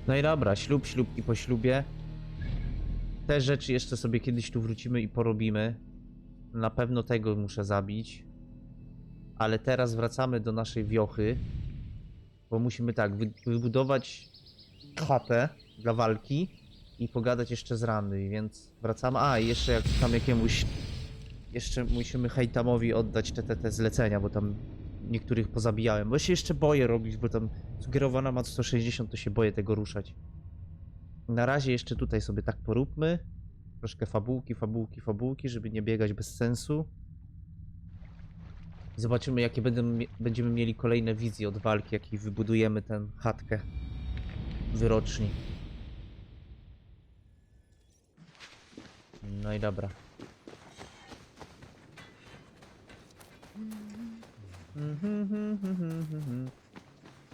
No i dobra, ślub i po ślubie. Te rzeczy jeszcze sobie kiedyś tu wrócimy i porobimy. Na pewno tego muszę zabić. Ale teraz wracamy do naszej wiochy. Bo musimy tak, wybudować chatę dla walki i pogadać jeszcze z Randvi, więc wracamy. A, i jeszcze jak tam jakiemuś... Jeszcze musimy Hejtamowi oddać te zlecenia, bo tam niektórych pozabijałem. Bo się jeszcze boję robić, bo tam sugerowana ma 160, to się boję tego ruszać. Na razie jeszcze tutaj sobie tak poróbmy. Troszkę fabułki, żeby nie biegać bez sensu. Zobaczymy, jakie będziemy mieli kolejne wizje od walki, jakiej wybudujemy tę chatkę wyroczni. No i dobra.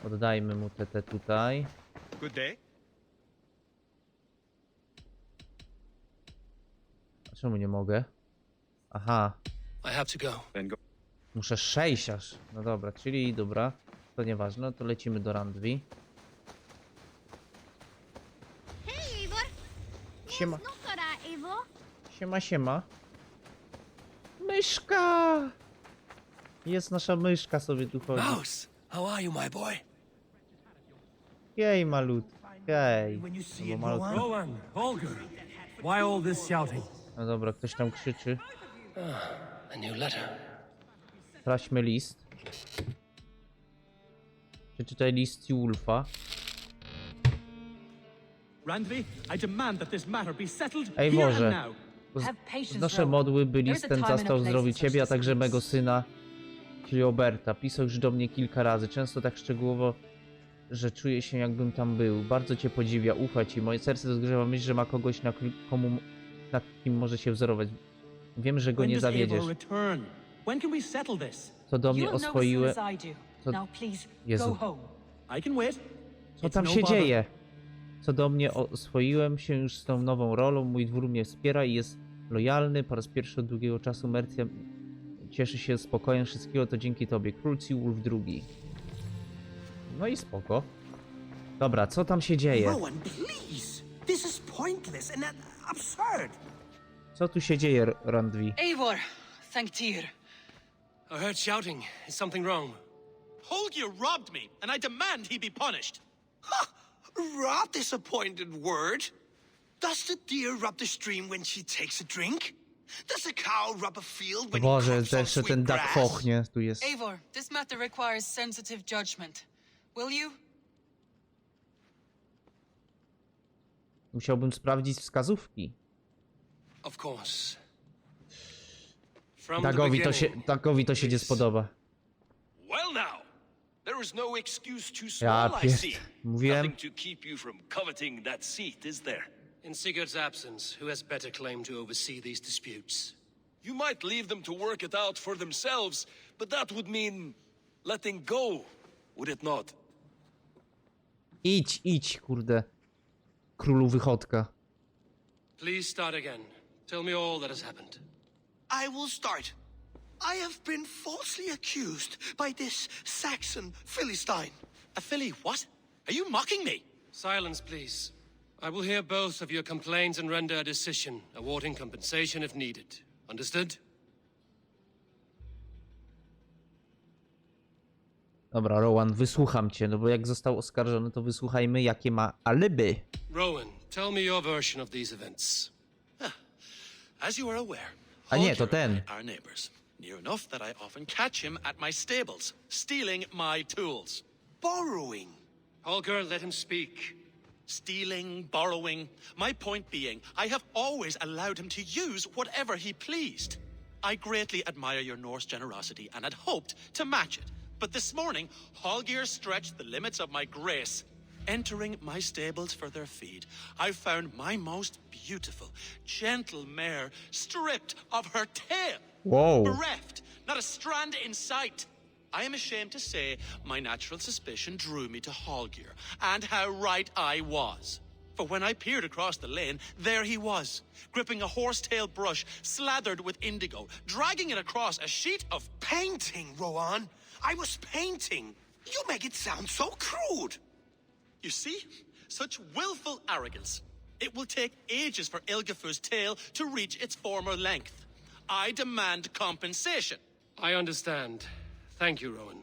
Oddajmy mu te tutaj. Good day. A czemu nie mogę? Aha. I have to go. Then go. Muszę 6 aż. No dobra, czyli dobra. To nieważne, to lecimy do Randvi. Hej, Eivor! Siema. Snokka där, Eivor! Siema. Myszka! Jest nasza myszka sobie tu chodzi. Mouse, how are you, my boy? Jej malutki. Jej. When you see No it, bo malutki. Rowan, Holger, why all this shouting? No dobra, ktoś tam krzyczy. A new letter. Sprawdźmy list. Przeczytaj list Julfa. Randvi, I demand that this matter be settled Ej here Boże. and now. Nasze modły, by list ten zastał zdrowie ciebie, a także mego syna, czyli Oberta. Pisał już do mnie kilka razy, często tak szczegółowo, że czuję się, jakbym tam był. Bardzo cię podziwia, ufa ci. Moje serce rozgrzewa myśl, że ma kogoś, na kim może się wzorować. Wiem, że go When nie does zawiedziesz. Eivor return? When can we settle this? Co do mnie oswoiły... Co... Jezu. I can wait. Co tam się dzieje? Co do mnie oswoiłem się już z tą nową rolą. Mój dwór mnie wspiera i jest lojalny. Po raz pierwszy od długiego czasu Mercja cieszy się spokojem. Wszystkiego to dzięki tobie. Król Wolf II. No i spoko. Dobra, co tam się dzieje? Rowan, please. This is pointless and absurd. Co tu się dzieje, Randvi? Eivor, thank Tyr. I heard shouting. Is something wrong? Holger robbed me, and I demand he be punished. Ha! Rot disappointed word. Does the deer rub the stream when she takes a drink? Does a cow rub a field when he Boże, crops on jeszcze sweet ten duck grass? fochnie. Tu jest. Eivor, this matter requires sensitive judgment. Will you? Musiałbym sprawdzić wskazówki. Of course. From Dagowi to się nie spodoba. Well now, there is no excuse too Ja small, I see. pierd... Mówiłem. Nothing to keep you from coveting that seat, is there? In Sigurd's absence, who has better claim to oversee these disputes? You might leave them to work it out for themselves, but that would mean letting go, would it not? Idź, kurde. Królu wychodka. Please start again. Tell me all that has happened. I will start. I have been falsely accused by this Saxon Philistine. A filly, what? Are you mocking me? Silence, please. I will hear both of your complaints and render a decision, awarding compensation if needed. Understood? Dobra, Rowan, wysłucham cię, no bo jak został oskarżony, to wysłuchajmy, jakie ma alibi. Rowan, tell me your version of these events. As you are aware, A nie, to Holger ten. and I are neighbors. Near enough that I often catch him at my stables, stealing my tools. Borrowing. Holger, let him speak. Stealing, borrowing. My point being, I have always allowed him to use whatever he pleased. I greatly admire your Norse generosity and had hoped to match it. But this morning, Holger stretched the limits of my grace. Entering my stables for their feed, I found my most beautiful, gentle mare stripped of her tail. Whoa. Bereft, not a strand in sight. I am ashamed to say my natural suspicion drew me to Holger, and how right I was. For when I peered across the lane, there he was, gripping a horsetail brush slathered with indigo, dragging it across a sheet of Painting, Rowan. I was painting. You make it sound so crude. You see? Such willful arrogance. It will take ages for Ilgifu's tail to reach its former length. I demand compensation. I understand. Thank you, Rowan.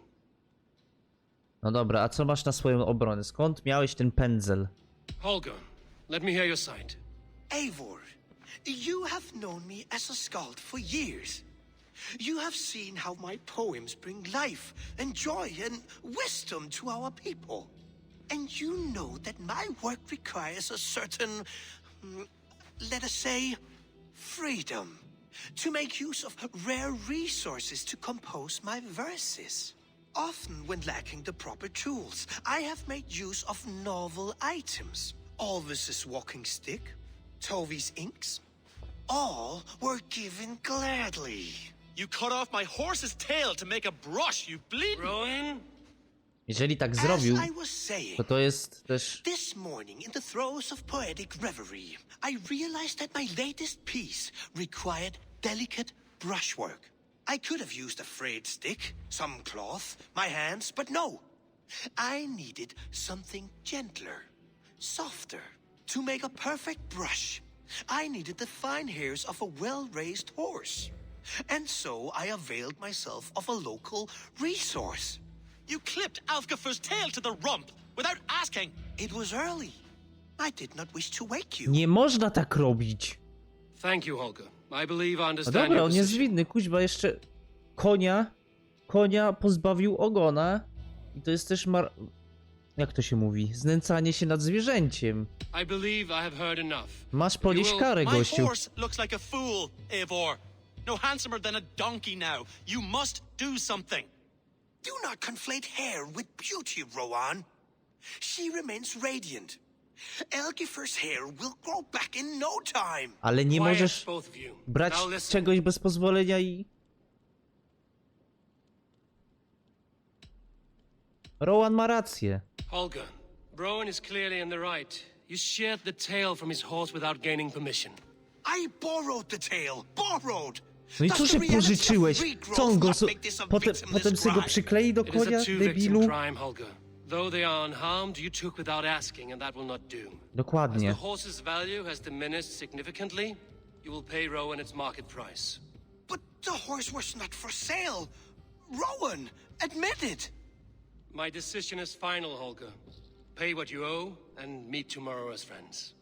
No dobra, a co masz na swoją obronę? Skąd miałeś ten pędzel? Holger, let me hear your side. Eivor, you have known me as a skald for years. You have seen how my poems bring life and joy and wisdom to our people. And you know that my work requires a certain, let us say, freedom to make use of rare resources to compose my verses. Often when lacking the proper tools, I have made use of novel items. Alvis's walking stick, Tovi's inks, all were given gladly. You cut off my horse's tail to make a brush, you bleed. Rowan? Jeżeli tak zrobił, As I was saying, to jest też... this morning in the throes of poetic reverie, I realized that my latest piece required delicate brushwork. I could have used a frayed stick, some cloth, my hands, but no. I needed something gentler, softer. To make a perfect brush, I needed the fine hairs of a well-raised horse. And so I availed myself of a local resource. You clipped Alfgafu's tail to the rump without asking. It was early. I did not wish to wake you. Nie można tak robić. Thank you, Holger. I believe I No understand dobra, your on jest position. winny, kuźba, jeszcze konia pozbawił ogona. I to jest też jak to się mówi? Znęcanie się nad zwierzęciem. I believe I have heard enough. Masz ponieść will- karę, My gościu. horse looks like a fool, Eivor. No handsomer than a donkey now. You must do something. Do not conflate hair with beauty, Rowan. She remains radiant. Elgifer's hair will grow back in no time. Ale nie Quiet, możesz both of you. brać Now listen. czegoś bez pozwolenia i... Rowan ma rację. Holger, Rowan is clearly in the right. You sheared the tail from his horse without gaining permission. I borrowed the tail. Borrowed. No i Does co, the że reality of pożyczyłeś? regrowth Co on go... not make this a Potem victimless se go crime? przyklei do It is a konia, two-victim debilu? crime, Holger. Though they are unharmed, you took without asking, and that will not do. As Dokładnie. the horse's value has diminished significantly, you will pay Rowan its market price. But the horse was not for sale. Rowan, admit it. My decision is final, Holger. Pay what you owe, and meet tomorrow as friends.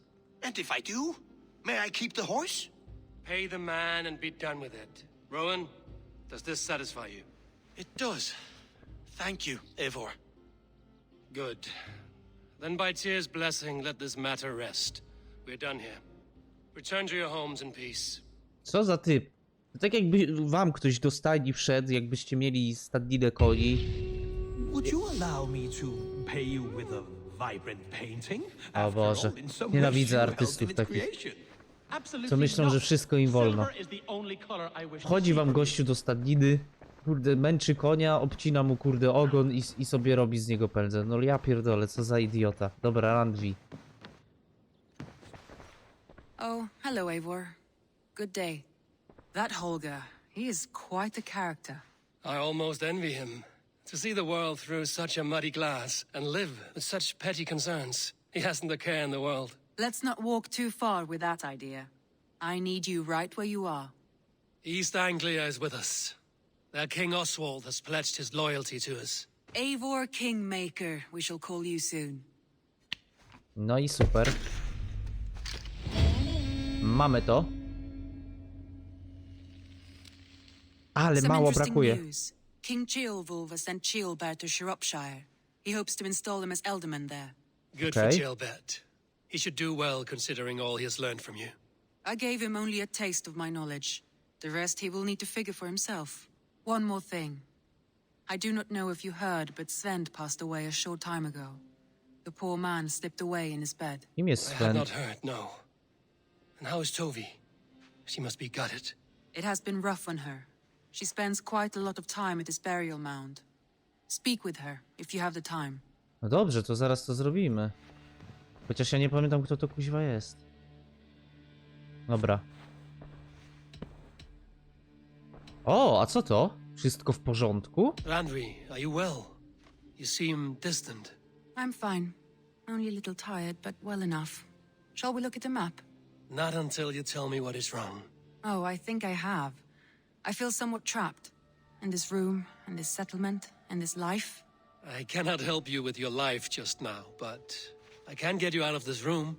And if I do, may I keep the horse? Pay the man and be done with it. Rowan, does this satisfy you? It does. Thank you, Eivor. Good. Then by Tyr's blessing, let this matter rest. We're done here. Return to your homes in peace. Co za typ? To tak jakby wam ktoś do stajni wszedł, jakbyście mieli stadninę koni. Would you allow me to pay you with a vibrant painting? O After Boże, all, in some ways nienawidzę you helped artystów in its takich. creation. Absolutely Co myślą, że not. wszystko im wolno. Silver is the only color I wish to Chodzi see wam from gościu do stadniny, kurde, męczy konia, obcina mu kurde ogon i sobie robi z niego pędzel. No ja pierdolę, co za idiota. Dobra, Randvi. Oh, hello, Eivor. Good day. That Holger, he is quite a character. I almost envy him. To see the world through such a muddy glass and live with such petty concerns. He hasn't a care in the world. Let's not walk too far with that idea. I need you right where you are. East Anglia is with us. Their King Oswald has pledged his loyalty to us. Eivor Kingmaker, we shall call you soon. No i super. Mamy to. Ale Some mało interesting brakuje. news. King Ceolwulf has sent Ceolbert to Shropshire. He hopes to install him as Elderman there. Good Okay. for Gilbert. He should do well considering all he has learned from you. I gave him only a taste of my knowledge. The rest he will need to figure for himself. One more thing. I do not know if you heard, but Sven passed away a short time ago. The poor man slipped away in his bed. Kim jest I had Sven? not heard, no. And how is Tovi? She must be gutted. It has been rough on her. She spends quite a lot of time at his burial mound. Speak with her, if you have the time. No dobrze, to zaraz to zrobimy. Chociaż ja nie pamiętam, kto to kuźwa jest. Dobra. O, a co to? Wszystko w porządku? Randvi, are you well? You seem distant. I'm fine. Only a little tired, but well enough. Shall we look at a map? Not until you tell me what is wrong. Oh, I think I have. I feel somewhat trapped. In this room, in this settlement, in this life. I cannot help you with your life just now, but I can get you out of this room.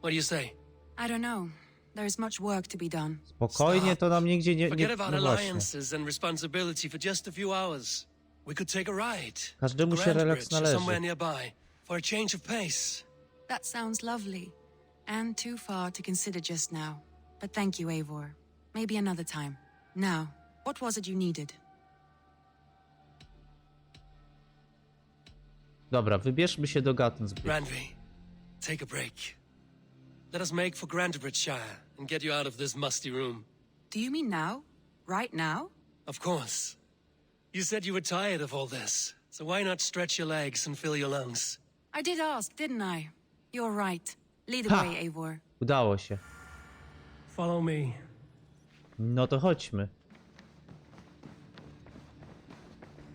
What do you say? I don't know. There is much work to be done. Spokojnie, to nam nigdzie nie... Forget about no właśnie. alliances and responsibility for just a few hours. We could take a ride. Każdemu to się Grand relaks Bridge or należy. somewhere nearby for a change of pace. That sounds lovely. And too far to consider just now. But thank you, Eivor. Maybe another time. Now, what was it you needed? Dobra, wybierzmy się do Gattensburg. Randvi, take a break. Let us make for Grantebridgeshire and get you out of this musty room. Do you mean now? Right now? Of course. You said you were tired of all this, so why not stretch your legs and fill your lungs? I did ask, didn't I? You're right. Lead the Ha! way, Eivor. Udało się. Follow me. No to chodźmy.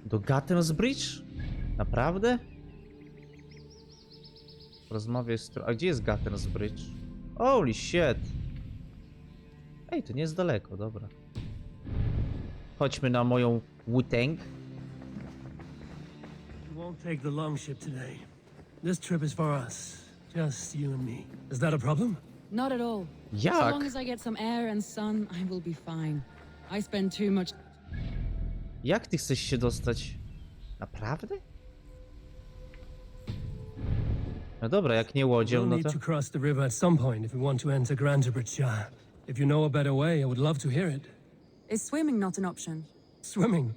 Do Gattensbridge? Naprawdę? Rozmawiaj z... A gdzie jest Gattensbridge? Holy shit! Ej, to nie jest daleko, dobra. Chodźmy na moją Wu-Tang. We won't take the longship today. This trip is for us. Just you and me. Is that a problem? Not at all. So Jak? long as I get some air and sun, I will be fine. I spend too much. Jak ty chcesz się dostać? Naprawdę? No dobra, jak nie łodzią, We'll no need to... to cross the river at some point if we want to enter Grantebridgeshire. If you know a better way, I would love to hear it. Is swimming not an option? Swimming?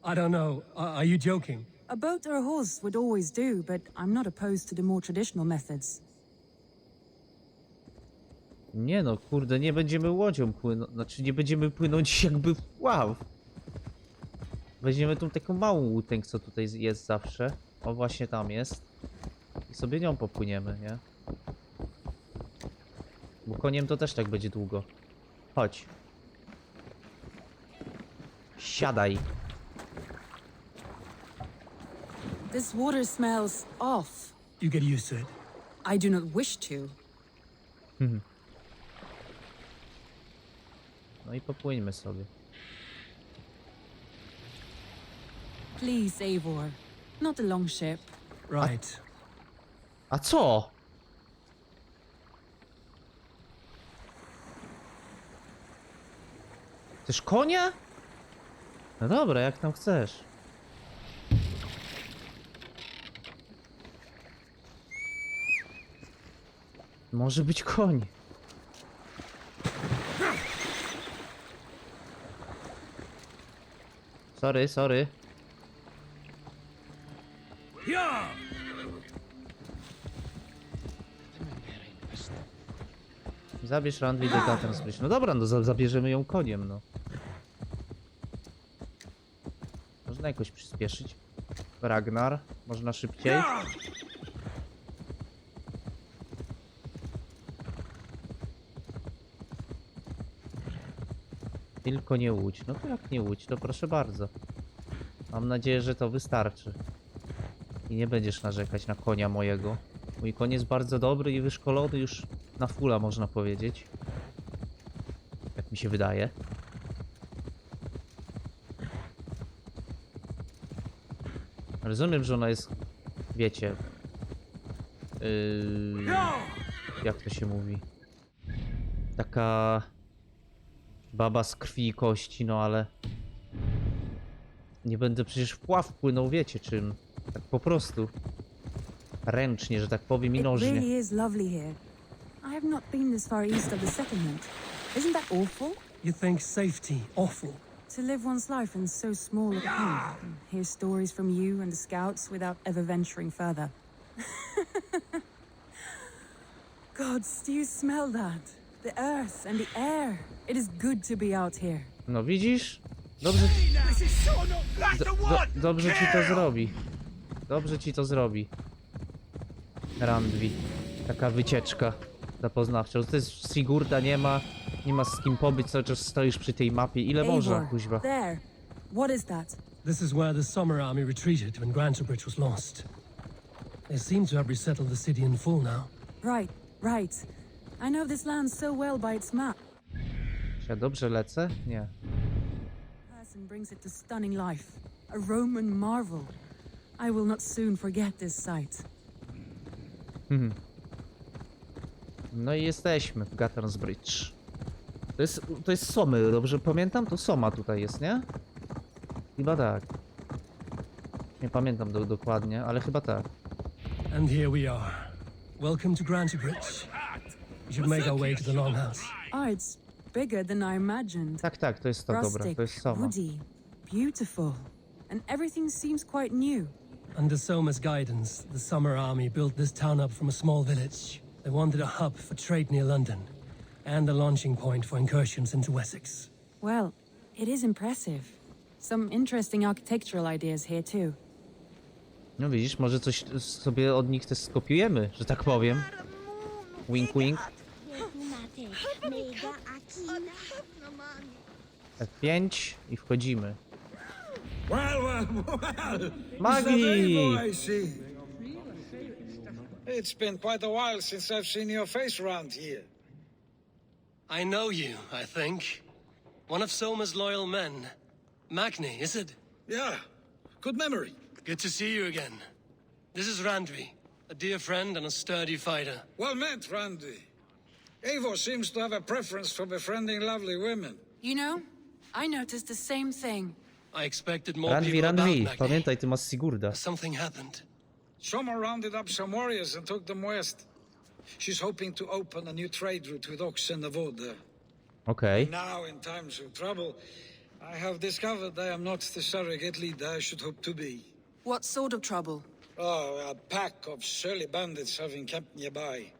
I don't know. Are you joking? A boat or a horse would always do, but I'm not opposed to the more traditional methods. Nie no, kurde, nie będziemy łodzią płynąć. Znaczy, nie będziemy płynąć jakby... Wow! Weźmiemy tą taką małą łódkę, co tutaj jest zawsze. O, właśnie tam jest. I sobie nią popłyniemy, nie? Bo koniem to też tak będzie długo. Chodź. Siadaj. This water smells off. You get used to it. I do not wish to. No i popłyńmy sobie. Please, Eivor. Not a long ship. Right. A co? Chcesz konia? No dobra, jak tam chcesz. Może być koń. Sorry, sorry. Zabierz Randvi do Gattensbridge. No dobra, no zabierzemy ją koniem, no. Można jakoś przyspieszyć. Ragnar, można szybciej. Tylko nie łódź. No to jak nie łódź, to proszę bardzo. Mam nadzieję, że to wystarczy. I nie będziesz narzekać na konia mojego. Mój koń jest bardzo dobry i wyszkolony już na fulla, można powiedzieć. Jak mi się wydaje. Rozumiem, że ona jest, wiecie... jak to się mówi? Taka... baba z krwi i kości, no ale... Nie będę przecież w pław płynął, wiecie czym. Tak po prostu. Ręcznie, że tak powiem, i It nożnie. really is lovely here. I have not been this far east of the settlement. Isn't that awful? You think safety awful? To live one's life in so small a home, and hear stories from you and the scouts without ever venturing further. Gods, do you smell that? The earth and the air. It is good to be out here. No widzisz? Dobrze, dobrze ci to zrobi. Dobrze ci to zrobi. Randvi. Taka wycieczka zapoznawcza. To jest Sigurda, nie ma z kim pobyć, cały czas stoisz przy tej mapie. Ile można, Eivor, kuźwa? there. What is that? This is where the Summer Army retreated when Grantebridge was lost. They seem to have resettled the city in full now. Right. I know this land so well by its map. Czy ja dobrze lecę? Nie. Person brings it to stunning life. A Roman marvel. I will not soon forget this sight. No i jesteśmy w Gatter's Bridge. To jest Somy, dobrze pamiętam? To Soma tutaj jest, nie? Chyba tak. Nie pamiętam dokładnie, ale chyba tak. And here we are. Welcome to Granty Bridge. We should make our way to the Longhouse. Oh, it's bigger than I imagined. Tak, to jest to, dobra, Rustic, to jest Soma. woody, beautiful. And everything seems quite new. Under Soma's guidance, the Summer Army built this town up from a small village. They wanted a hub for trade near London, and a launching point for incursions into Wessex. Well, it is impressive. Some interesting architectural ideas here too. No widzisz, może coś sobie od nich też skopiujemy, że tak powiem. Wink wink. F5 i wchodzimy. Well. Magii! I see. It's been quite a while since I've seen your face around here. I know you, I think. One of Soma's loyal men. Magni, is it? Yeah, good memory. Good to see you again. This is Randvi, a dear friend and a sturdy fighter. Well met, Randvi. Eivor seems to have a preference for befriending lovely women. You know, I noticed the same thing. I expected more people about Randvi, Magni. pamiętaj, ty masz Sigurda. Something happened. Someone rounded up some warriors and took them west. She's hoping to open a new trade route with Oxen of Order. Okej. Now, in times of trouble, I have discovered I am not the surrogate leader I should hope to be. What sort of trouble? Oh, a pack of surly bandits have encamped nearby.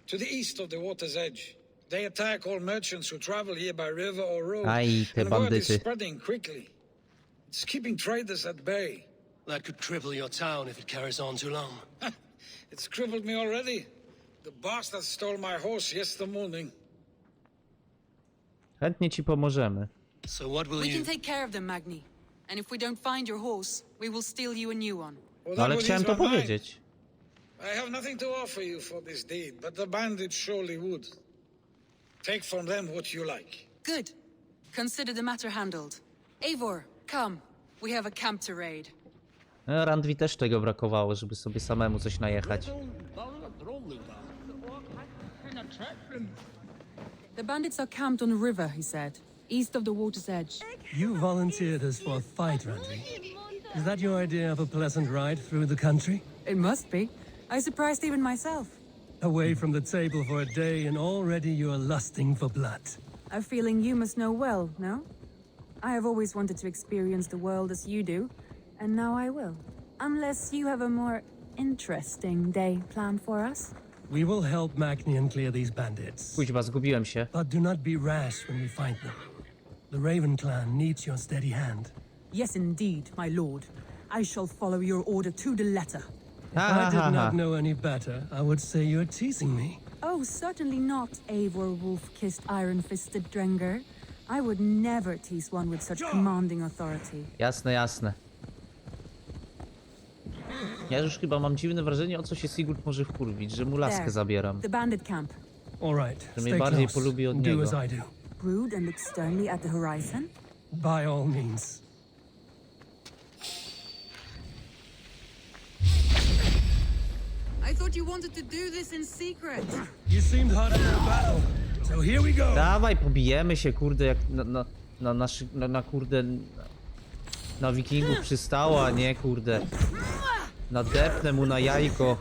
To the east of the water's edge. They attack all merchants who travel here by river or road. Aj, te and word is bandyty. spreading quickly. It's keeping traders at bay. That could cripple your town if it carries on too long. It's crippled me already. The bastard stole my horse yesterday morning. Chętnie ci pomożemy. So what will We you... can take care of them, Magni. And if we don't find your horse, we will steal you a new one. Well, No that ale would chciałem ease to my mind. powiedzieć. I have nothing to offer you for this deed, but the bandits surely would. Take from them what you like. Good. Consider the matter handled. Eivor, come. We have a camp to raid. No, Randvi też tego brakowało, żeby sobie samemu coś najechać. The bandits are camped on a river, he said, east of the water's edge. You volunteered us for a fight, Randvi. Is that your idea of a pleasant ride through the country? It must be. I surprised even myself. Away from the table for a day and already you are lusting for blood. A feeling you must know well, no? I have always wanted to experience the world as you do, and now I will. Unless you have a more interesting day planned for us? We will help Magnian clear these bandits. Kuźwa, zgubiłem się. But do not be rash when we find them. The Raven clan needs your steady hand. Yes, indeed, my lord. I shall follow your order to the letter. If I did not know any better, I would say you're teasing me. Oh, certainly not, Eivor wolf-kissed iron-fisted Drenger. I would never tease one with such commanding authority. Jasne, jasne. Ja już chyba mam dziwne wrażenie, o co się Sigurd może wkurwić, że mu laskę There, zabieram. the bandit camp. All right, Że mnie stay bardziej close. polubi od Do niego. as I do. Brood and look sternly at the horizon? By all means. I thought you wanted to do this in secret. You seemed hot for a battle, so here we go. Dawaj, pobijemy się, kurde, jak na kurde... Na wikingów przystało, a nie, kurde. Nadepnę mu na jajko.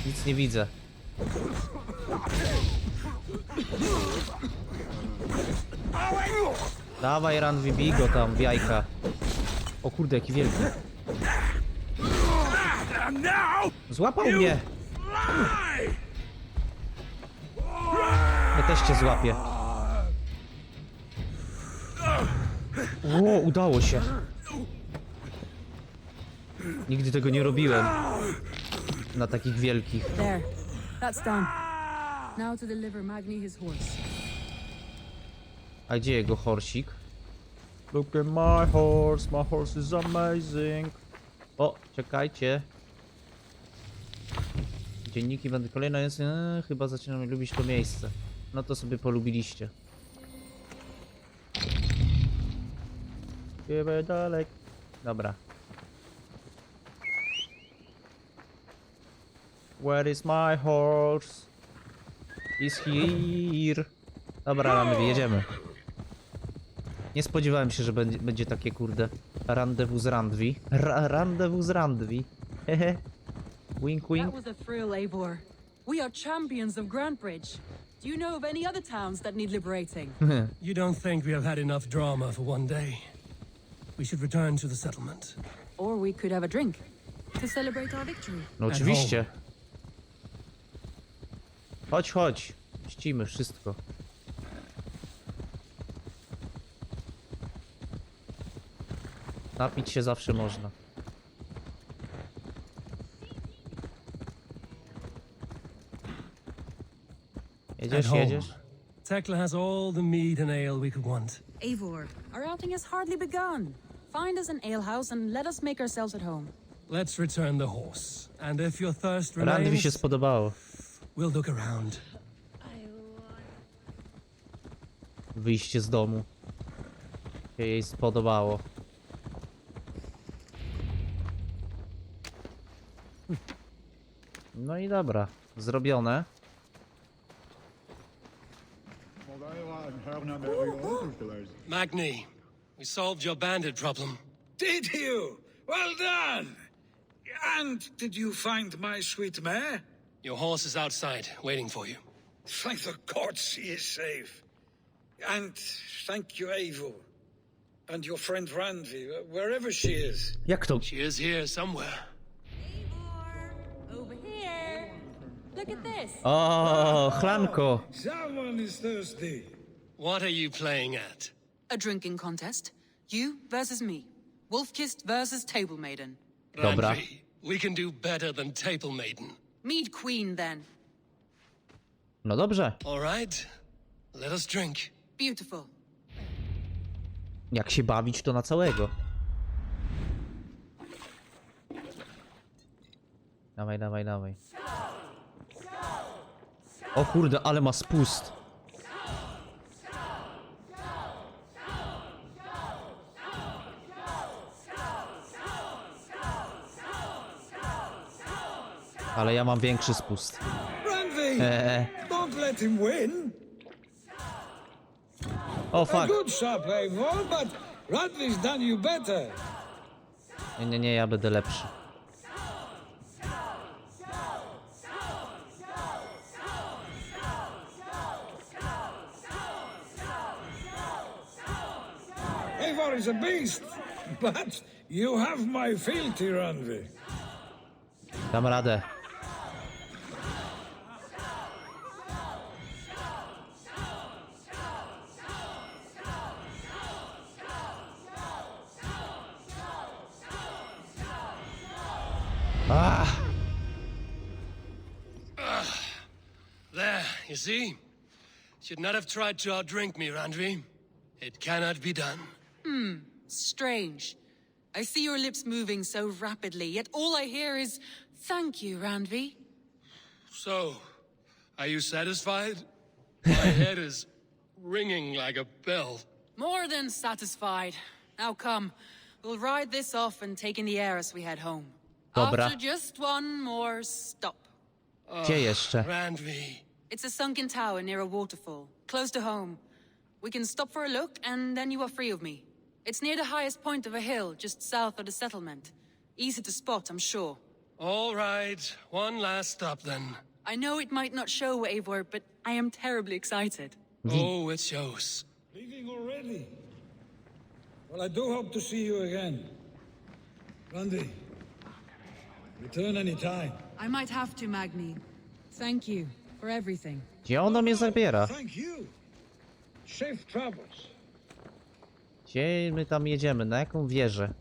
Nic nie widzę. Dawaj, Randvi, bij go tam w jajka. O kurde, jaki wielki. Złapał mnie! Ja też cię złapię. O, udało się. Nigdy tego nie robiłem. Na takich wielkich. There. That's done. Now to deliver Magni his horse. A gdzie jego horsik? Look at my horse is amazing. O, czekajcie. Dzienniki będą kolejne, jest... chyba zaczynamy lubić to miejsce. No to sobie polubiliście. Chyba dalek. Dobra. Where is my horse? Is here. Dobra, Randvi, jedziemy. Nie spodziewałem się, że będzie takie kurde rendezvous z Randvi. Rendezvous z Randvi. Hehe. Wink That wink. was a thrill, Eivor. We are champions of Grantbridge. Do you know of any other towns that need liberating? You don't think we have had enough drama for one day? We should return to the settlement. Or we could have a drink to celebrate our victory. No oczywiście. Chodź, chodź. Ścimy wszystko. Napić się zawsze można. Jedziesz, At home. jedziesz? Tekla has all the mead and ale we could want. Eivor, our outing has hardly begun. Find us an alehouse and let us make ourselves at home. Let's return the horse. And if your thirst Randvi się remains, spodobało. we'll look around. Wyjście z domu. Się jej spodobało. No i dobra, zrobione. Magni, we solved your bandit problem. Did you? Well done! And did you find my sweet mare? Your horse is outside, waiting for you. Thank the gods she is safe. And thank you, Eivor. And your friend Randvi, wherever she is. Jak to? She is here somewhere. Over here. Look at this. O, chlanko. Someone is thirsty. What are you playing at? A drinking contest. You versus me. Wolf-kissed versus table maiden. Dobra. Randvi, we can do better than Table Maiden. Mead queen, then. No dobrze. All right, let us drink. Beautiful. Jak się bawić, to na całego. Dawaj, dawaj, dawaj. O kurde, ale ma spust. Ale ja mam większy spust. Randvi! Don't let him win! O A fuck. good shot, Eivor, but Randvi's done you better. Nie, nie, nie, ja będę lepszy. Eivor is a beast, but you have my fealty, Randvi. Dam radę. There, you see? Should not have tried to outdrink me, Randvi. It cannot be done. Strange. I see your lips moving so rapidly, yet all I hear is, thank you, Randvi. So, are you satisfied? My head is ringing like a bell. More than satisfied. Now come, we'll ride this off and take in the air as we head home. Dobra. After just one more stop. Gdzie jeszcze? Randvi. It's a sunken tower near a waterfall, close to home. We can stop for a look, and then you are free of me. It's near the highest point of a hill, just south of the settlement. Easy to spot, I'm sure. All right, one last stop then. I know it might not show, Eivor, but I am terribly excited. Oh, it shows. Leaving already? Well, I do hope to see you again. Randvi, return any time. I might have to, Magni. Thank you for everything. Gdzie ona mnie zabiera? Thank you. Safe travels. Gdzie my tam jedziemy? Na jaką wieżę?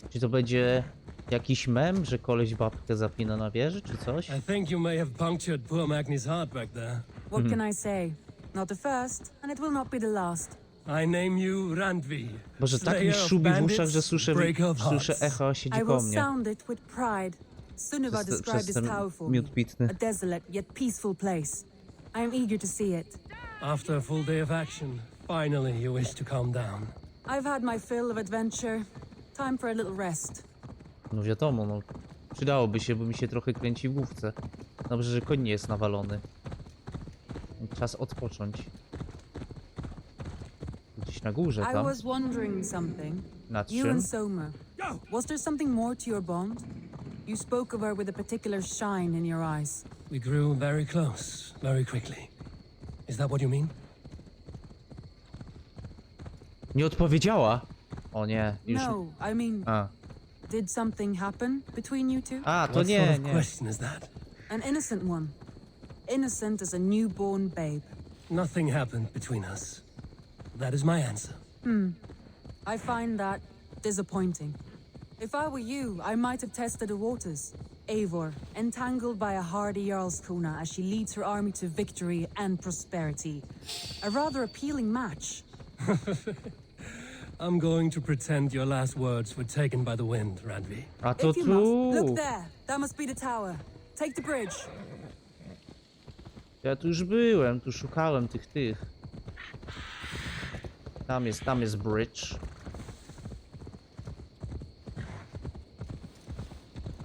Czy to będzie jakiś mem, że koleś babkę zapina na wieży, czy coś? I think you may have punctured poor Magni's heart back there. What can I say? Not the first, and it will not be the last. I name you Randvi. Boże, tak mi slayer of szubi w uszach, bandits, że słyszę breaker of echo hearts. siedzi I koło will mnie. sound it with pride. Sunniva Przez described this ten tower for me. miód pitny. A desolate yet peaceful place. I am eager to see it. After a full day of action, finally you wish to calm down. I've had my fill of adventure. Time for a little rest. No wiadomo, no. Przydałoby się, bo mi się trochę kręci w główce. Dobrze, że koń nie jest nawalony. Czas odpocząć. Gdzieś na górze I tam. was wondering something. Nad You czym? and Soma. Was there something more to your bond? You spoke of her with a particular shine in your eyes. We grew very close, very quickly. Is that what you mean? Nie odpowiedziała. O nie, już... No, I mean, A, did something happen between you two? to What sort nie, of nie. question is that? An innocent one. Innocent as a newborn babe. Nothing happened between us. That is my answer. I find that disappointing. If I were you, I might have tested the waters. Eivor, entangled by a hardy Jarlskona as she leads her army to victory and prosperity. A rather appealing match. I'm going to pretend your last words were taken by the wind, Randvi. A to If you must, tu. look there. That must be the tower. Take the bridge. Ja tu już byłem, tu szukałem tych. Tam jest bridge.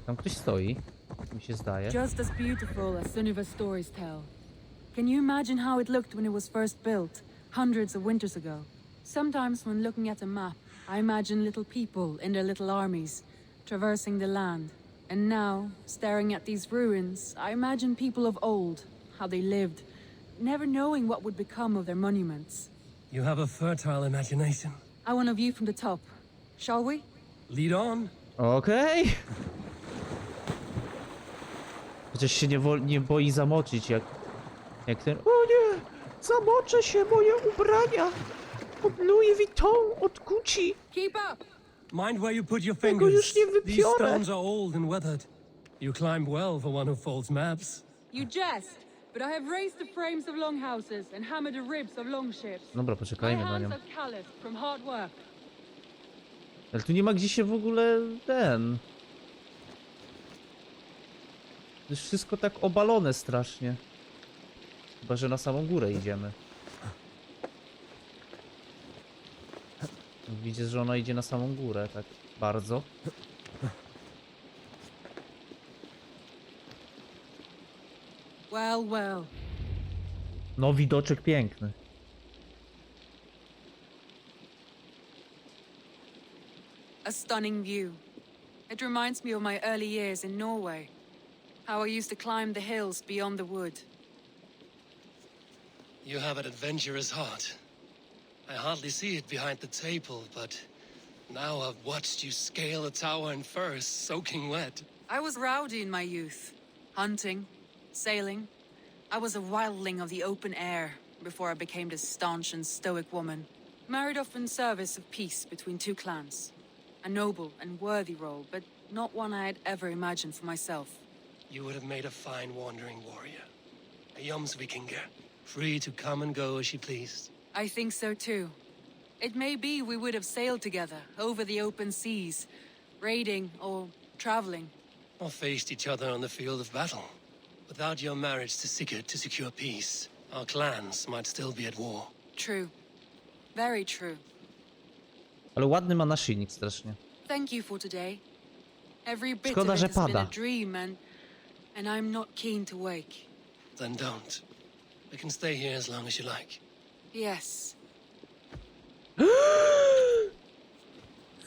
Tam ktoś stoi, mi się zdaje. Just as beautiful as Sunniva's stories tell. Can you imagine how it looked when it was first built, hundreds of winters ago? Sometimes when looking at a map, I imagine little people in their little armies, traversing the land. And now, staring at these ruins, I imagine people of old, how they lived, never knowing what would become of their monuments. You have a fertile imagination. I want a view from the top. Shall we? Lead on. Okej. Chociaż się nie boi zamoczyć, jak ten... O nie! Zamoczę się, moje ubrania! Od Louis Vuitton, od Gucci! Keep up! Mind where you put your Tego fingers. już nie These wypiorę. stones are old and weathered. You climb well for one who folds maps. You jest, but I have raised the frames of longhouses and hammered the ribs of longships. Dobra, My poczekajmy na hands nią. are calloused from hard work. Ale tu nie ma gdzie się w ogóle ten... To jest wszystko tak obalone strasznie. Chyba, że na samą górę idziemy. Widzę, że ona idzie na samą górę, tak bardzo. Well, well. No, widoczek piękny. A stunning view. It reminds me of my early years in Norway. How I used to climb the hills beyond the wood. You have an adventurous heart. I hardly see it behind the table, but now I've watched you scale a tower in furs, soaking wet. I was rowdy in my youth. Hunting, sailing. I was a wildling of the open air before I became this staunch and stoic woman. Married off in service of peace between two clans. A noble and worthy role, but not one I had ever imagined for myself. You would have made a fine wandering warrior. A Jomsvikinger, free to come and go as she pleased. I think so too. It may be we would have sailed together over the open seas, raiding or traveling. Or faced each other on the field of battle. Without your marriage to Sigurd to secure peace, our clans might still be at war. True. Very true. Ale ładny ma naszyjnik strasznie. Thank you for today. Every bit Szkoda, of że it has been a pada. dream and I'm not keen to wake. Then don't. We can stay here as long as you like. Yes.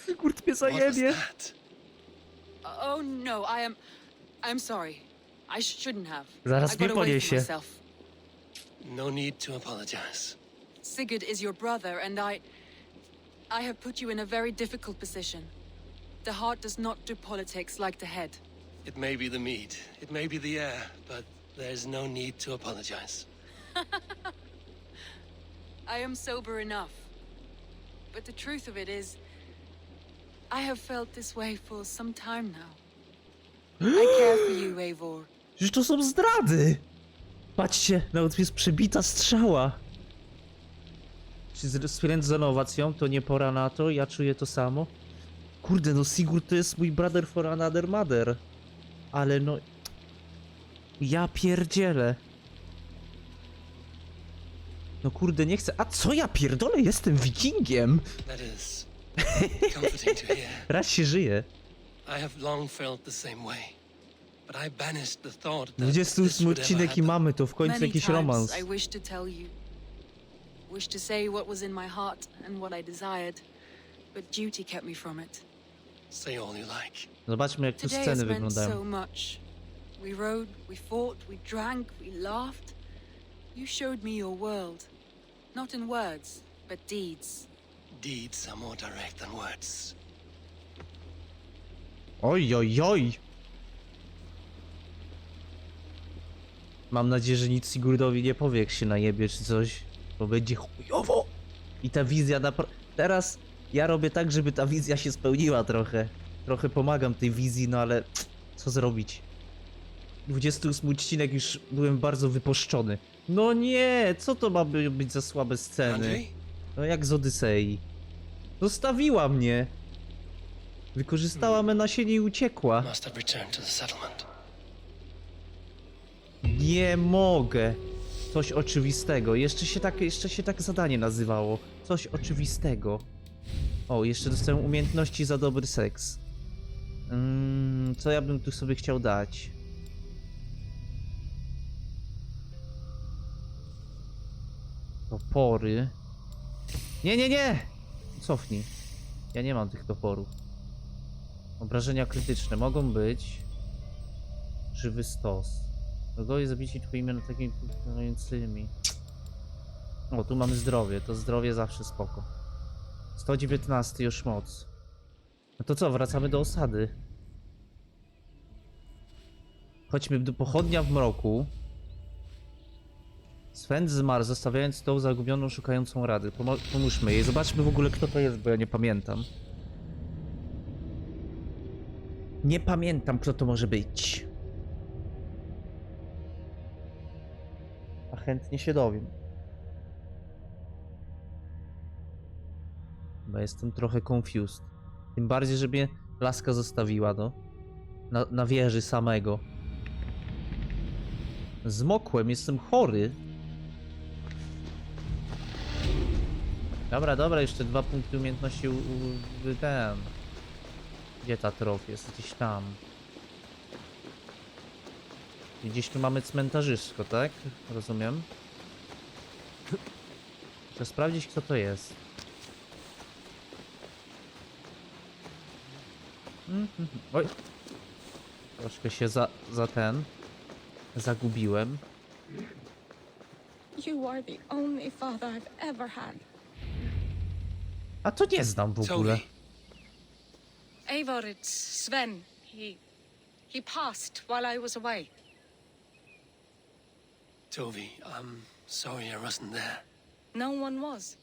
Sigurd mnie What was zajebie. that? Oh no, I'm sorry. I shouldn't have. Zaraz I mnie got away from poniesie. myself. No need to apologize. Sigurd is your brother and I have put you in a very difficult position. The heart does not do politics like the head. It may be the meat, it may be the air, but there's no need to apologize. I am sober enough. But the truth of it is, I have felt this way for some time now. I care for you, Eivor. Przecież to są zdrady! Patrzcie, nawet jest przebita strzała. Czy z renowacją to nie pora na to? Ja czuję to samo. Kurde, no Sigurd to jest mój brother for another mother. Ale no... Ja pierdzielę. No kurde, nie chcę... A co ja pierdolę? Jestem wikingiem! That is comforting to hear. Raz się żyje. I have long felt the same way. But I banished the thought that 28 this would ever odcinek i happen. mamy to w końcu Many jakiś times romans. I wished to tell you. Wished to say what was in my heart and what I desired, but duty kept me from it. Say all you like. Zobaczmy jak tu Today has sceny meant wyglądają. so much. We rode, we fought, we drank, we laughed. You showed me your world. Not in words, but deeds. Deeds are more direct than words. Oj, oj, oj! Mam nadzieję, że nic Sigurdowi nie powie, jak się najebie czy coś, bo będzie chujowo! I ta wizja teraz ja robię tak, żeby ta wizja się spełniła trochę. Trochę pomagam tej wizji, no ale co zrobić? 28 odcinek już byłem bardzo wypuszczony. No nie! Co to ma być za słabe sceny? Randvi? No jak z Odysei. Zostawiła mnie! Wykorzystała me nasienie i uciekła. Must have returned to the settlement. Nie mogę. Coś oczywistego. Jeszcze się tak zadanie nazywało. Coś oczywistego. O, jeszcze dostałem umiejętności za dobry seks. Co ja bym tu sobie chciał dać? Topory. Nie, nie, nie! Cofnij. Ja nie mam tych toporów. Obrażenia krytyczne mogą być. Żywy stos. Wrogowie zabici twoimi takimi mającymi. O, tu mamy zdrowie. To zdrowie zawsze spoko. 119 już moc. No to co, wracamy do osady. Chodźmy do pochodnia w mroku. Sven zmarł, zostawiając tą zagubioną, szukającą rady. Pomóżmy jej. Zobaczmy w ogóle, kto to jest, bo ja nie pamiętam. Nie pamiętam, kto to może być. A chętnie się dowiem. Bo jestem trochę confused. Tym bardziej, że mnie laska zostawiła, no. Na wieży samego. Zmokłem, jestem chory. Dobra, dobra, jeszcze 2 punkty umiejętności ten. Gdzie ta trof jest? Gdzieś tam. I gdzieś tu mamy cmentarzysko, tak? Rozumiem. Muszę sprawdzić, kto to jest. Oj. Troszkę się zagubiłem. You are the only father I've ever had. A to nie znam w ogóle. Toby. Eivor, it's Sven. He passed while I was away. Toby, I'm sorry I wasn't there. No one was.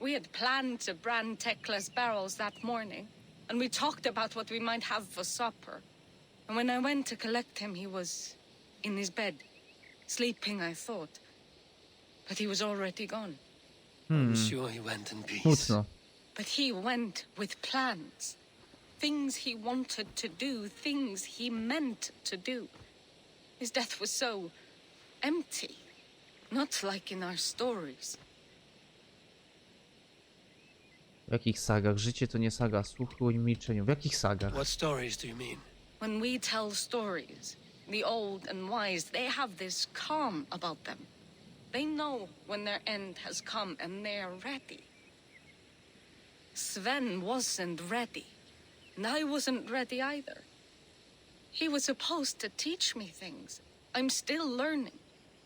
We had planned to brand Tekla's barrels that morning, and we talked about what we might have for supper. And when I went to collect him, he was in his bed, sleeping, I thought. But he was already gone. I'm sure he went in peace. Smutno. But he went with plans. Things he wanted to do, things he meant to do. His death was so empty. Not like in our stories. W jakich sagach? Życie to nie saga, słuchu i milczeniu. W jakich sagach? What stories do you mean? When we tell stories, the old and wise, they have this calm about them. They know when their end has come and they are ready. Sven wasn't ready, and I wasn't ready either. He was supposed to teach me things. I'm still learning.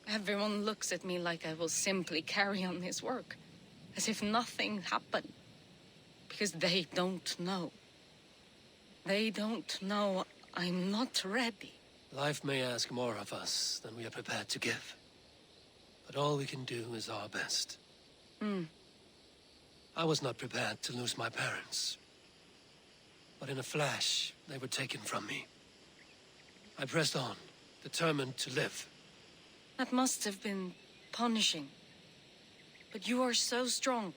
Everyone looks at me like I will simply carry on his work, as if nothing happened. Because they don't know. They don't know I'm not ready. Life may ask more of us than we are prepared to give. But all we can do is our best. I was not prepared to lose my parents. But in a flash, they were taken from me. I pressed on, determined to live. That must have been punishing. But you are so strong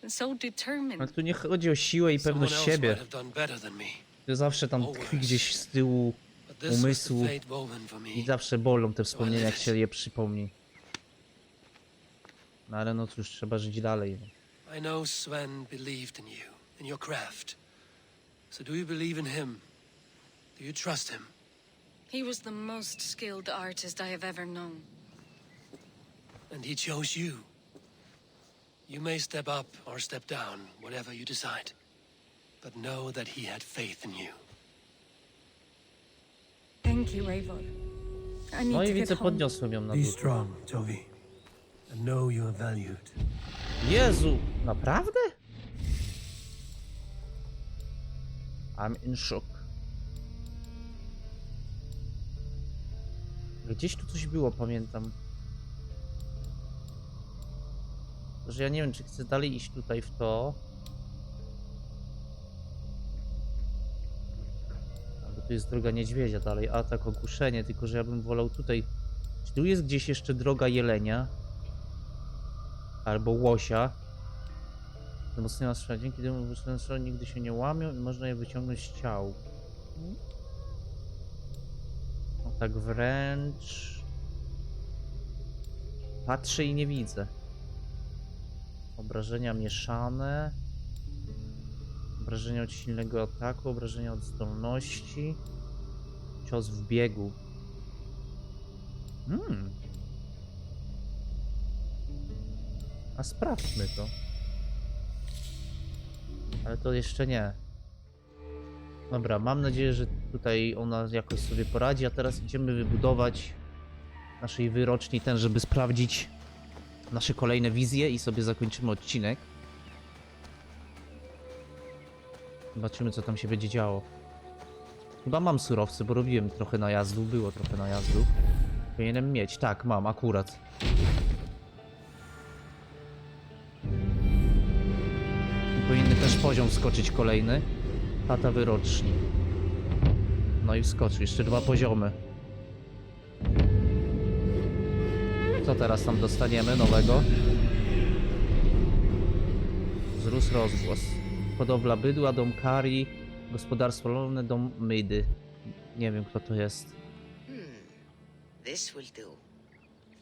and so determined. Ale tu nie chodzi o siłę i Someone pewność else siebie. might have done better than me. To zawsze tam tkwi gdzieś z tyłu But this was the umysłu fate woven for me. i zawsze bolą te wspomnienia, jak się je przypomni. No ale no cóż, trzeba żyć dalej. I know Sven believed in you, in your craft. So do you believe in him? Do you trust him? He was the most skilled artist I have ever known. And he chose you. You may step up or step down, whatever you decide. But know that he had faith in you. Thank you, Eivor. I need No to i get widzę, home. podniosłem ją na Be dół. strong, Tovi, and know you are valued. Jezu, naprawdę? I'm in shock. Gdzieś tu coś było, pamiętam. Że ja nie wiem, czy chcę dalej iść tutaj w to. Bo tu jest droga niedźwiedzia dalej, atak, ogłuszenie, tylko że ja bym wolał tutaj. Czy tu jest gdzieś jeszcze droga jelenia? Albo łosia. Wzmacniała strzała, dzięki temu wyszczone strzały nigdy się nie łamią i można je wyciągnąć z ciał. No tak wręcz... Patrzę i nie widzę. Obrażenia mieszane. Obrażenia od silnego ataku, obrażenia od zdolności. Cios w biegu. A sprawdźmy to. Ale to jeszcze nie. Dobra, mam nadzieję, że tutaj ona jakoś sobie poradzi, a teraz idziemy wybudować naszej wyroczni ten, żeby sprawdzić nasze kolejne wizje i sobie zakończymy odcinek. Zobaczymy, co tam się będzie działo. Chyba mam surowce, bo robiłem trochę najazdów, było trochę najazdów. Powinienem mieć, tak, mam akurat. I powinny też poziom wskoczyć kolejny. Chata wyroczni. No i wskoczył, jeszcze 2 poziomy. Co teraz tam dostaniemy nowego? Wzrósł rozgłos. Hodowla bydła, dom kari, gospodarstwo rolne, dom mydy. Nie wiem, kto to jest. This will do.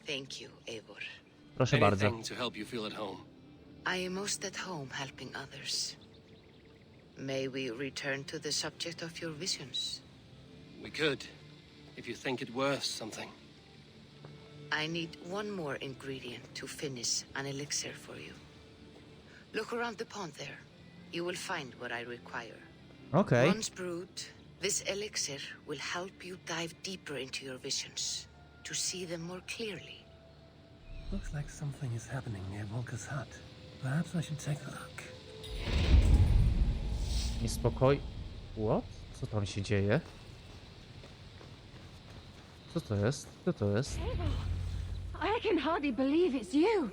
Thank you, Eivor. Proszę bardzo. Anything to help you feel at home. I am most at home helping others. May we return to the subject of your visions? We could, if you think it worth something. I need one more ingredient to finish an elixir for you. Look around the pond there. You will find what I require. Okay. Once brewed, this elixir will help you dive deeper into your visions, to see them more clearly. Looks like something is happening near Volka's hut. Perhaps I should take a look. Niespokoj... What? Co tam się dzieje? Co to jest? Co to jest? I can hardly believe it's you.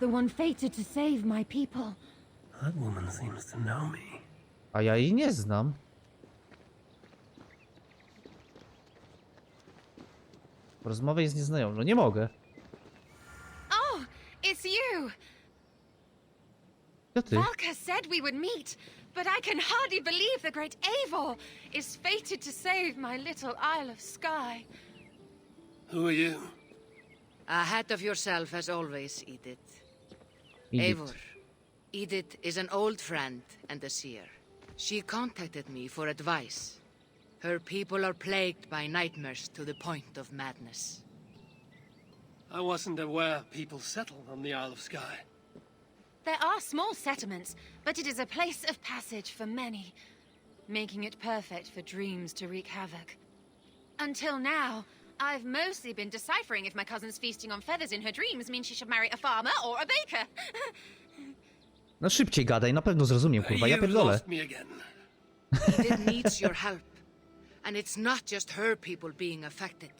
The one fated to save my people. That woman seems to know me. A ja jej nie znam. Rozmowę jest nieznajomą. No nie mogę. Oh, it's you. Co ty? Valka said we would meet, but I can hardly believe the great Eivor is fated to save my little Isle of Skye. Who are you? Ahead of yourself as always, Edith. Edith. Eivor. Edith is an old friend and a seer. She contacted me for advice. Her people are plagued by nightmares to the point of madness. I wasn't aware people settle on the Isle of Skye. There are small settlements, but it is a place of passage for many, making it perfect for dreams to wreak havoc. Until now, I've mostly been deciphering if my cousin's feasting on feathers in her dreams means she should marry a farmer or a baker. No szybciej gadaj, na pewno zrozumiem, kurwa, ja You've pierdolę. lost me again. Edith needs your help. And it's not just her people being affected.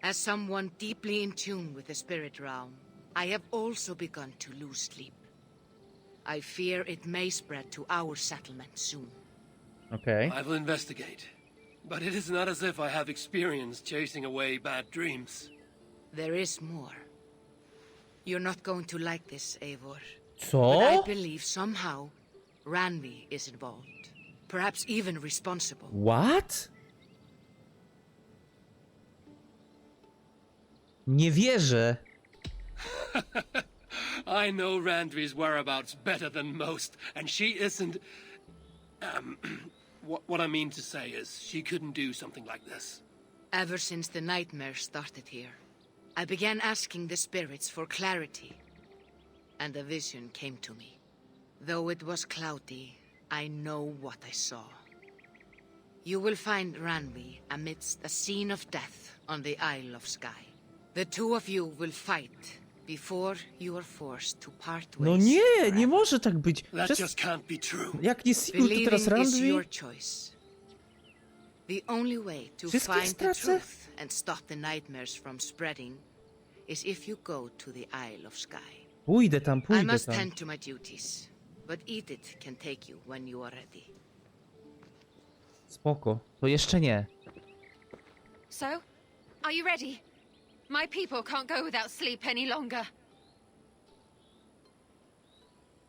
As someone deeply in tune with the spirit realm, I have also begun to lose sleep. I fear it may spread to our settlement soon. Okej. I will investigate. But it is not as if I have experience chasing away bad dreams. There is more. You're not going to like this, Eivor. Co? But I believe somehow Randvi is involved. Perhaps even responsible. What? Nie wierzę. I know Randvi's whereabouts better than most, and she isn't... what I mean to say is, she couldn't do something like this. Ever since the nightmares started here, I began asking the spirits for clarity, and a vision came to me. Though it was cloudy, I know what I saw. You will find Randvi amidst a scene of death on the Isle of Skye. The two of you will fight before you are forced to part ways. No nie, nie może tak być. That just can't be true. Jak nie sequel, to teraz Believing is Randvi? your choice. The only way to Wszystkich find the stracę? truth and stop the nightmares from spreading is if you go to the Isle of Skye. Pójdę tam, I pójdę must tam. tend to my duties, but Edith can take you when you are ready. Spoko. To jeszcze nie. So, are you ready? My people can't go without sleep any longer.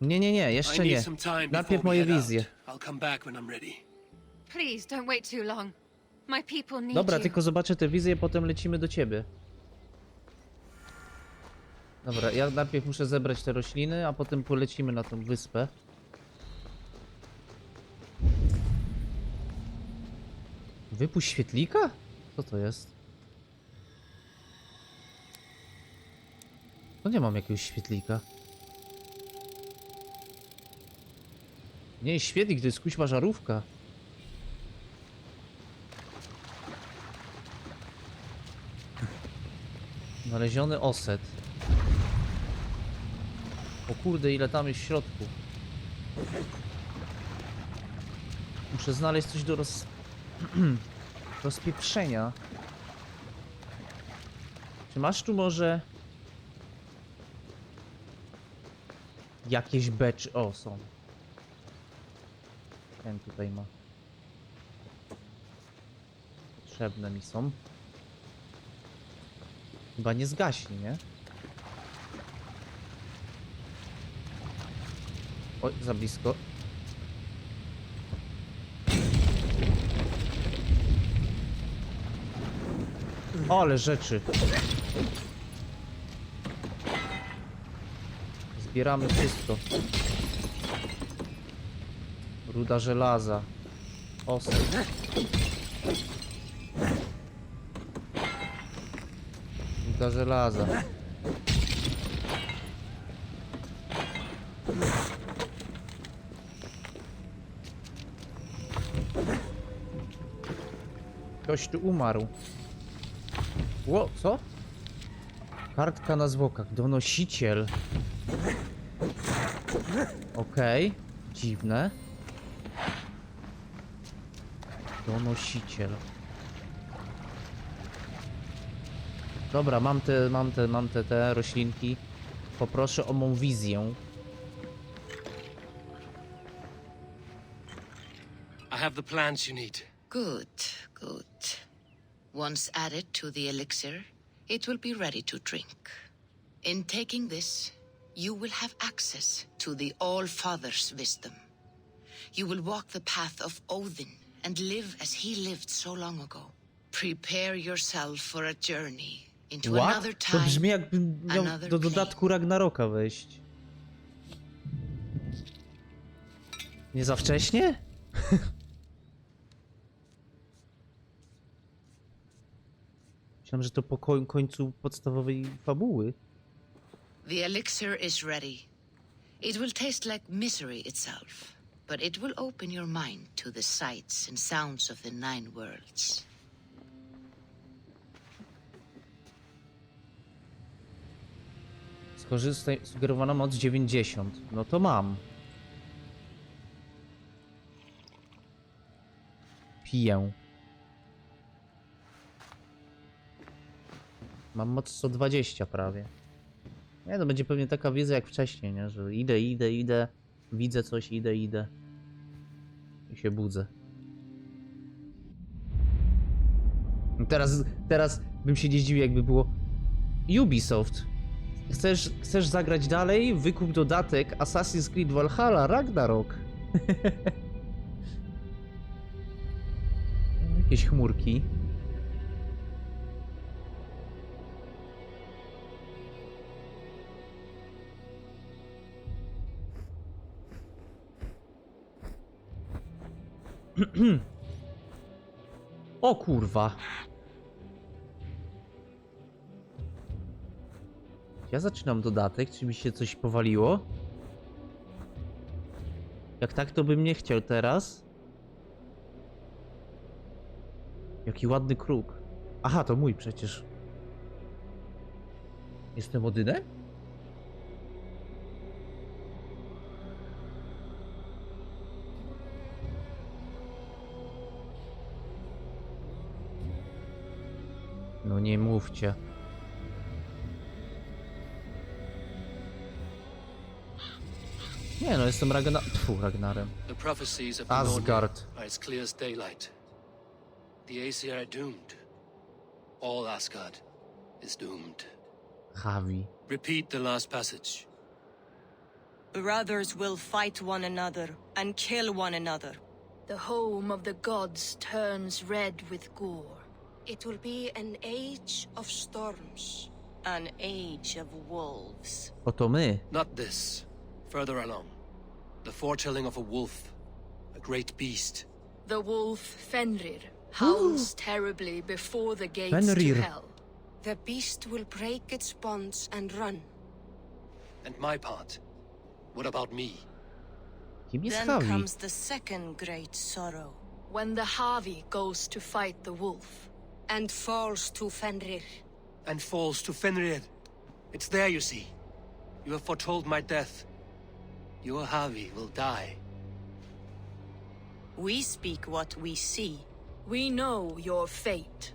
Nie, I jeszcze need nie. some time before Najpierw we moje head wizje. out. I'll come back when I'm ready. Please don't wait too long. My people need Dobra, you. tylko zobaczę te wizje, potem lecimy do ciebie. Dobra, ja najpierw muszę zebrać te rośliny, a potem polecimy na tą wyspę. Wypuść świetlika? Co to jest? No nie mam jakiegoś świetlika. Nie jest świetlik, to jest kuźwa żarówka. Znaleziony oset. O kurde, ile tam jest w środku. Muszę znaleźć coś do rozpieprzenia. Czy masz tu może jakieś beczy? O, są. Ten tutaj ma. Potrzebne mi są. Chyba nie zgaśnie, nie? Oj, za blisko. Ale rzeczy. Zbieramy wszystko. Ruda żelaza. Oset. Ruda żelaza. Ktoś tu umarł. Ło, co? Kartka na zwłokach. Donosiciel. Okej. Dziwne. Donosiciel. Dobra, mam te roślinki. Poproszę o mą wizję. I have the plants you need. Good, good. Once added to the elixir, it will be ready to drink. In taking this, you will have access to the All-Father's wisdom. You will walk the path of Odin and live as he lived so long ago. Prepare yourself for a journey into another What? To time, brzmi jakbym miał another do plane. dodatku Ragnaroka wejść. Nie za wcześnie? Myślałem, że to po końcu podstawowej fabuły. The elixir is ready. It will taste like misery itself, but it will open your mind to the sights and sounds of the 9 worlds. Skorzystaj, sugerowana moc 90. No to mam. Piję. Mam moc 120 prawie. Nie, to będzie pewnie taka wiedza jak wcześniej, nie? Że idę, widzę coś, idę i się budzę. Teraz bym się nie zdziwił, jakby było Ubisoft. Chcesz zagrać dalej? Wykup dodatek Assassin's Creed Valhalla Ragnarok. Jakieś chmurki. O kurwa. Ja zaczynam dodatek, czy mi się coś powaliło? Jak tak, to bym nie chciał teraz. Jaki ładny kruk. Aha, to mój przecież. Jestem Odynem? No nie mówcie. Nie no, jestem Ragnarem. The prophecies of the Asgard. are as clear as daylight. The Aesir are doomed. All Asgard is doomed. Javi. Repeat the last passage. Brothers will fight one another and kill one another. The home of the gods turns red with gore. It will be an age of storms. An age of wolves. Oto my. Not this. Further along. The foretelling of a wolf. A great beast. The wolf Fenrir howls terribly before the gates Fenrir. to hell. The beast will break its bonds and run. And my part? What about me? Kim jest Then Javi? comes the second great sorrow. When the Javi goes to fight the wolf. And falls to Fenrir. And falls to Fenrir. It's there, you see. You have foretold my death. Your Javi will die. We speak what we see. We know your fate.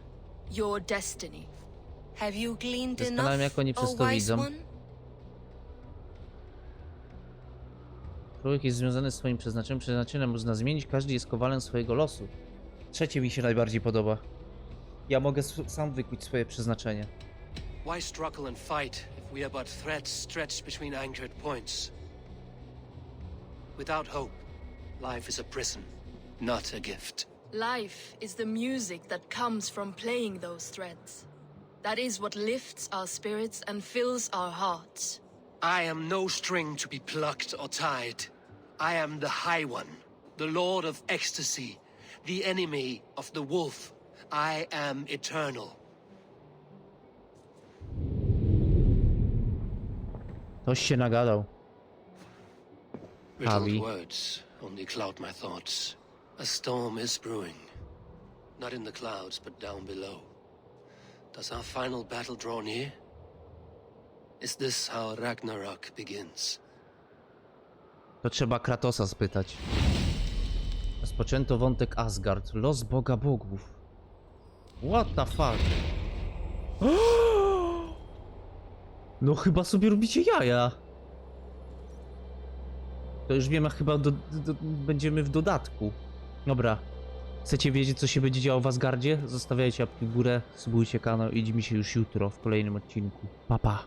Your destiny. Have you gleaned Zastanawiam, enough, jak oni przez O to wise widzą. one? Człowiek jest związany z swoim przeznaczeniem. Przeznaczenie można zmienić. Każdy jest kowalem swojego losu. Trzecie mi się najbardziej podoba. Ja mogę sam wykuć swoje przeznaczenie. Why struggle and fight if we are but threads stretched between anchored points? Without hope, life is a prison, not a gift. Life is the music that comes from playing those threads. That is what lifts our spirits and fills our hearts. I am no string to be plucked or tied. I am the High One, the Lord of Ecstasy, the enemy of the wolf. I am eternal. Ktoś się nagadał. Riddled Javi. words only cloud my thoughts. A storm is brewing. Not in the clouds, but down below. Does our final battle draw near? Is this how Ragnarok begins? To trzeba Kratosa spytać. Rozpoczęto wątek Asgard. Los Boga Bogów. What the fuck? No chyba sobie robicie jaja. To już wiem, a chyba będziemy w dodatku. Dobra. Chcecie wiedzieć, co się będzie działo w Asgardzie? Zostawiajcie łapki w górę, subujcie kanał i widzimy się już jutro w kolejnym odcinku. Pa, pa.